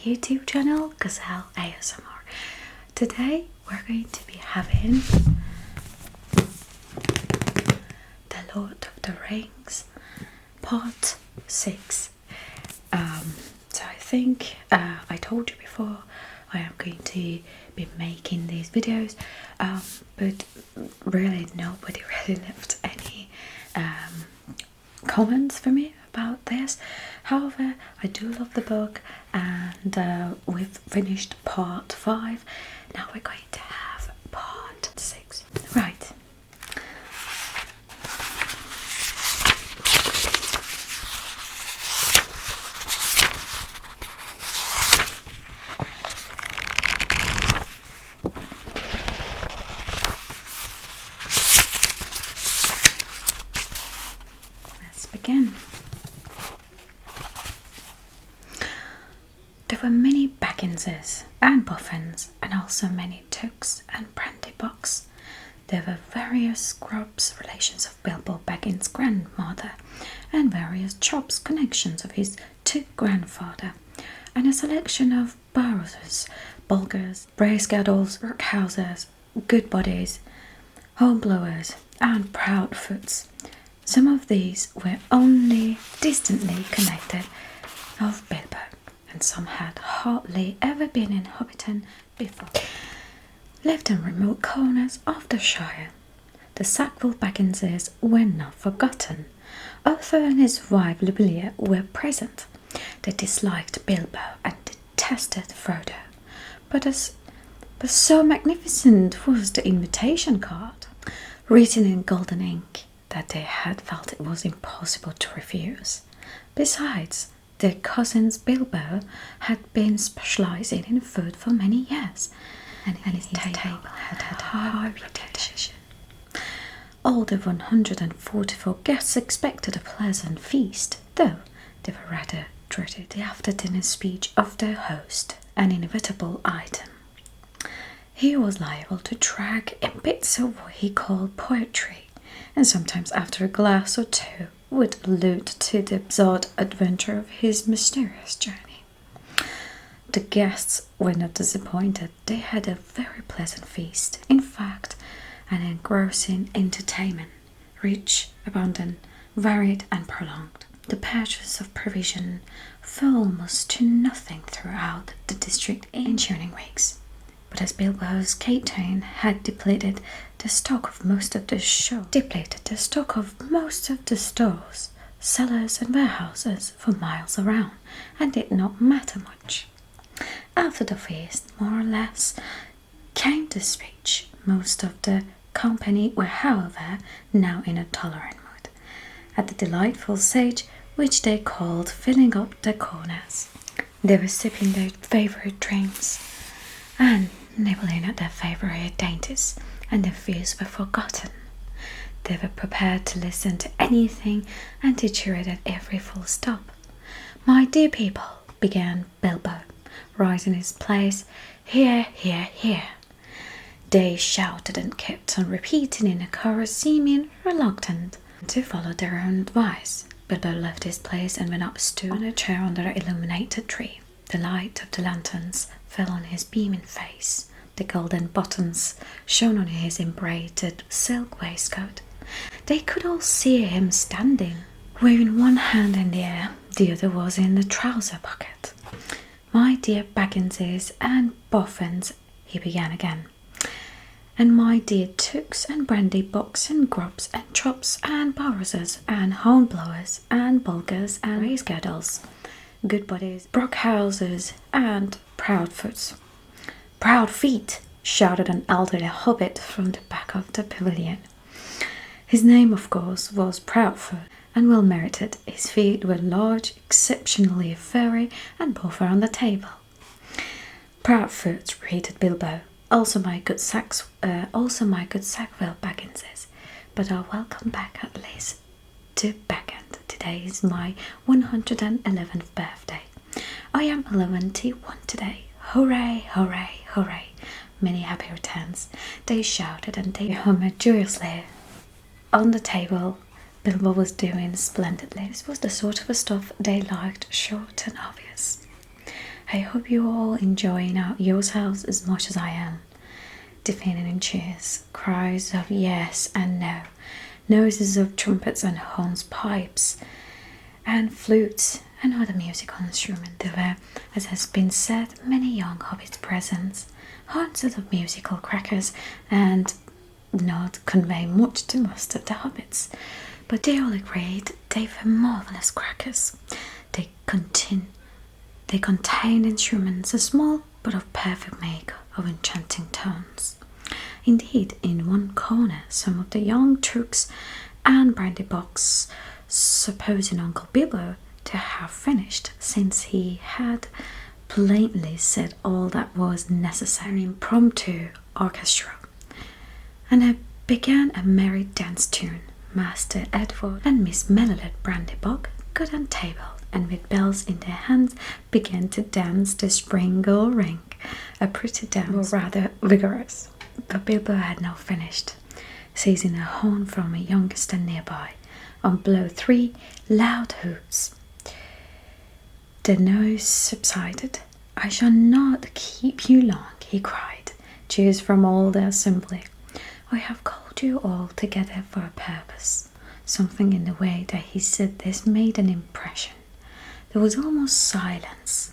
YouTube channel, Gazelle ASMR. Today we're going to be having the Lord of the Rings part 6. So I think I told you before I am going to be making these videos, but really nobody really left any comments for me about this. However, I do love the book, and we've finished part 5. Now we're going to have part 6. Right. Let's begin. There were many bagginses and boffins, and also many tooks and brandy bocks. There were various Scrubs, relations of Bilbo Baggin's grandmother, and various chops, connections of his took grandfather, and a selection of Barrowses, Bulgars, Bracegirdles, Rookhouses, Goodbodies, Homeblowers, and Proudfoots. Some of these were only distantly connected of Bilbo, and some had hardly ever been in Hobbiton before. Lived in remote corners of the Shire. The Sackville Bagginses were not forgotten. Arthur and his wife Lobelia were present. They disliked Bilbo and detested Frodo, but so magnificent was the invitation card, written in golden ink, that they had felt it was impossible to refuse. Besides, their cousins Bilbo had been specialising in food for many years, and his table had high reputation. All the 144 guests expected a pleasant feast, though they were rather dreaded the after-dinner speech of their host, an inevitable item. He was liable to drag in bits of what he called poetry, and sometimes after a glass or two would allude to the absurd adventure of his mysterious journey. The guests were not disappointed. They had a very pleasant feast, in fact, an engrossing entertainment, rich, abundant, varied, and prolonged. The purchase of provision fell almost to nothing throughout the district in ensuing weeks. But as Bilbo's campaign had depleted the stock of most of the stores, cellars and warehouses for miles around, and did not matter much. After the feast, more or less, came the speech. Most of the company were, however, now in a tolerant mood, at the delightful stage which they called filling up the corners. They were sipping their favourite drinks and nibbling at their favourite dainties, and their fears were forgotten. They were prepared to listen to anything and to cheer it at every full stop. "My dear people," began Bilbo, rising in his place, "hear, hear, hear." They shouted and kept on repeating in a chorus, seeming reluctant to follow their own advice. Bilbo left his place and went up, stood on a chair under an illuminated tree. The light of the lanterns fell on his beaming face. The golden buttons shone on his embroidered silk waistcoat. They could all see him standing, waving one hand in the air. The other was in the trouser pocket. "My dear Bagginses and boffins," he began again, "and my dear tooks and brandy bocks and grubs and chops and Barrowses and hornblowers and bulgars and Bracegirdles, Goodbodies, Rookhouses, and Proudfoots." "Proud feet!" shouted an elderly hobbit from the back of the pavilion. His name, of course, was Proudfoot, and well merited. His feet were large, exceptionally furry, and both were on the table. "Proudfoot," repeated Bilbo. Also my good Sackville Bagginses, but are welcome back at least to Baggin. Today is my 111th birthday. I am 11 today. Hooray, hooray, hooray. Many happy returns. They shouted and they hummed joyously. On the table, Bilbo was doing splendidly. This was the sort of stuff they liked, short and obvious. I hope you all enjoying out yourselves as much as I am. Defending in cheers, cries of yes and no, noises of trumpets and horns, pipes and flutes and other musical instruments. There were, as has been said, many young hobbits present, hundreds of musical crackers, and not convey much to most of the hobbits, but they all agreed they were marvellous crackers. They contained instruments as small but of perfect make of enchanting tones. Indeed, in one corner, some of the young trooks and brandy box, supposing Uncle Bilbo to have finished, since he had plainly said all that was necessary, an impromptu orchestra, and I began a merry dance tune. Master Edward and Miss Melilot Brandybuck got on table, and with bells in their hands began to dance the Springle Ring, a pretty dance, or rather vigorous. But Bilbo had now finished, seizing a horn from a youngster nearby, and blew 3 loud hoots. The noise subsided. "I shall not keep you long," he cried. Cheers from all the assembly. "I have called you all together for a purpose." Something in the way that he said this made an impression. There was almost silence,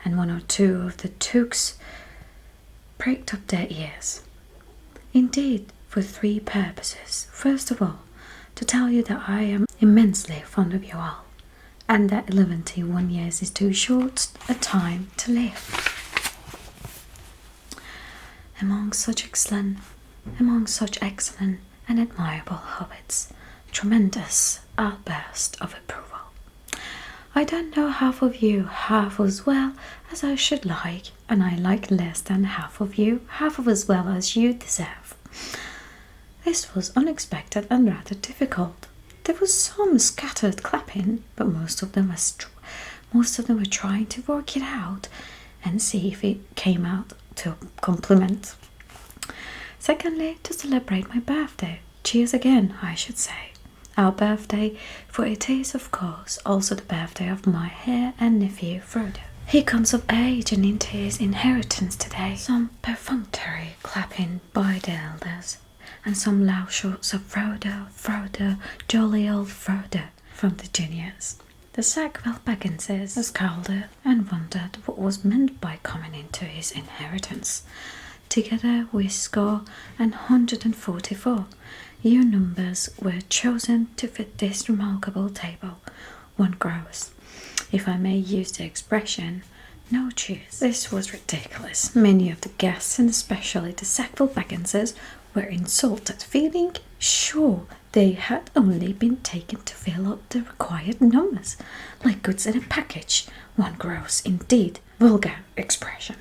and 1 or 2 of the tooks pricked up their ears. "Indeed, for 3 purposes. First of all, to tell you that I am immensely fond of you all, and that 1 years is too short a time to live among such excellent and admirable hobbits." Tremendous outburst of approval. "I don't know half of you half as well as I should like, and I like less than half of you half of as well as you deserve." This was unexpected and rather difficult. There was some scattered clapping, but most of them were trying to work it out and see if it came out to compliment. "Secondly, to celebrate my birthday. Cheers again, I should say. Our birthday, for it is, of course, also the birthday of my heir and nephew, Frodo. He comes of age and into his inheritance today." Some perfunctory clapping by the elders, and some loud shouts of "Frodo, Frodo, jolly old Frodo" from the juniors. The Sackville Bagginses scowled and wondered what was meant by coming into his inheritance. Together we score 144. Your numbers were chosen to fit this remarkable table. 1 gross, if I may use the expression. No cheers. This was ridiculous. Many of the guests, and especially the Sackville Bagginses, were insulted, feeling sure they had only been taken to fill up the required numbers, like goods in a package. 1 gross, indeed. Vulgar expression.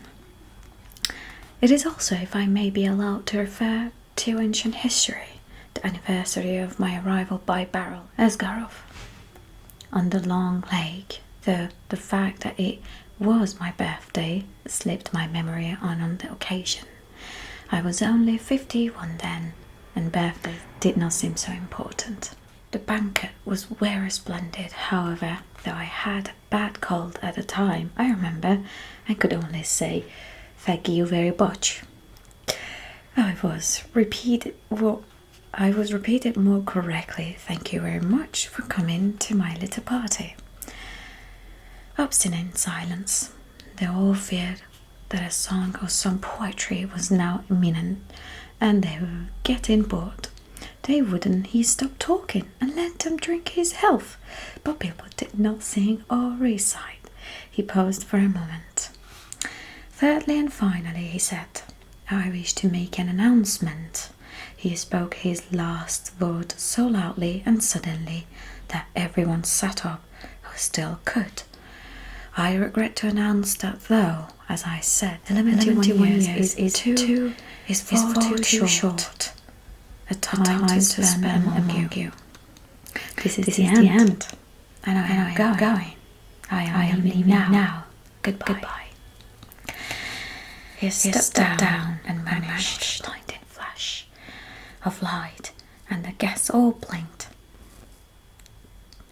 It is also, if I may be allowed to refer to ancient history, the anniversary of my arrival by barrel as Garov on the Long Lake, though the fact that it was my birthday slipped my memory on the occasion. I was only 51 then, and birthday did not seem so important. The banquet was very splendid, however, though I had a bad cold at the time, I remember, and could only say, "Thank you very much." I was repeated more correctly, "Thank you very much for coming to my little party." Obstinate silence. They all feared that a song or some poetry was now imminent, and they were getting bored. They wouldn't he stop talking and let them drink his health, but Bilbo did not sing or recite. He paused for a moment. "Thirdly and finally," he said, "I wish to make an announcement." He spoke his last word so loudly and suddenly that everyone sat up who still could. "I regret to announce that though, as I said, 21 years is far too short a time to spend among you. This is the end, and I am going. I am leaving now. Goodbye." He stepped down and vanished like a flash of light, and the guests all blinked.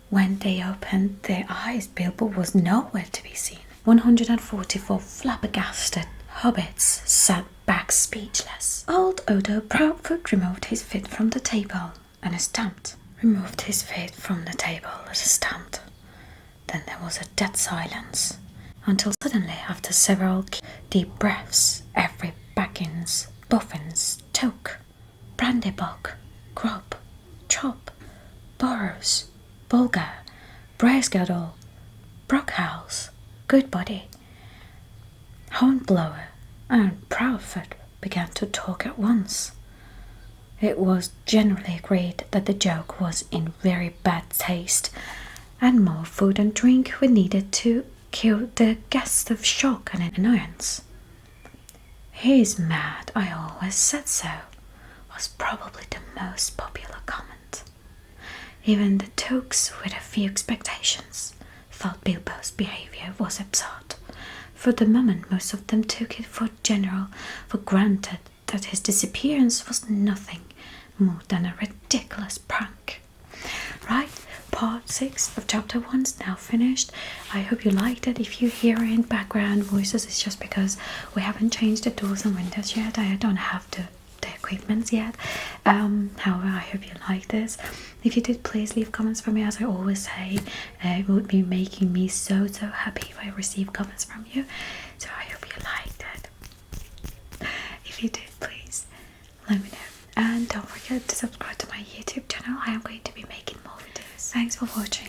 When they opened their eyes, Bilbo was nowhere to be seen. 144 flabbergasted hobbits sat back speechless. Old Odo Proudfoot removed his feet from the table and stamped. Then there was a dead silence, until suddenly, after several deep breaths, every baggins, boffins, toke, brandybog, grub, chop, burrows, bulgar, bracegirdle, brockhouse, goodbody, hornblower, and proudfoot began to talk at once. It was generally agreed that the joke was in very bad taste, and more food and drink were needed to cure the guests of shock and annoyance. "He's mad, I always said so," was probably the most popular comment. Even the tokes with a few expectations thought Bilbo's behavior was absurd. For the moment most of them took it for granted that his disappearance was nothing more than a ridiculous prank. Right, part 6 of chapter 1 is now finished. I hope you liked it. If you hear in background voices, it's just because we haven't changed the doors and windows yet. I don't have the equipment yet. However, I hope you like this. If you did, please leave comments for me. As I always say, it would be making me so happy if I receive comments from you. So I hope you liked it. If you did, please let me know. And don't forget to subscribe to my YouTube channel. I am going to be making more videos. Thanks for watching.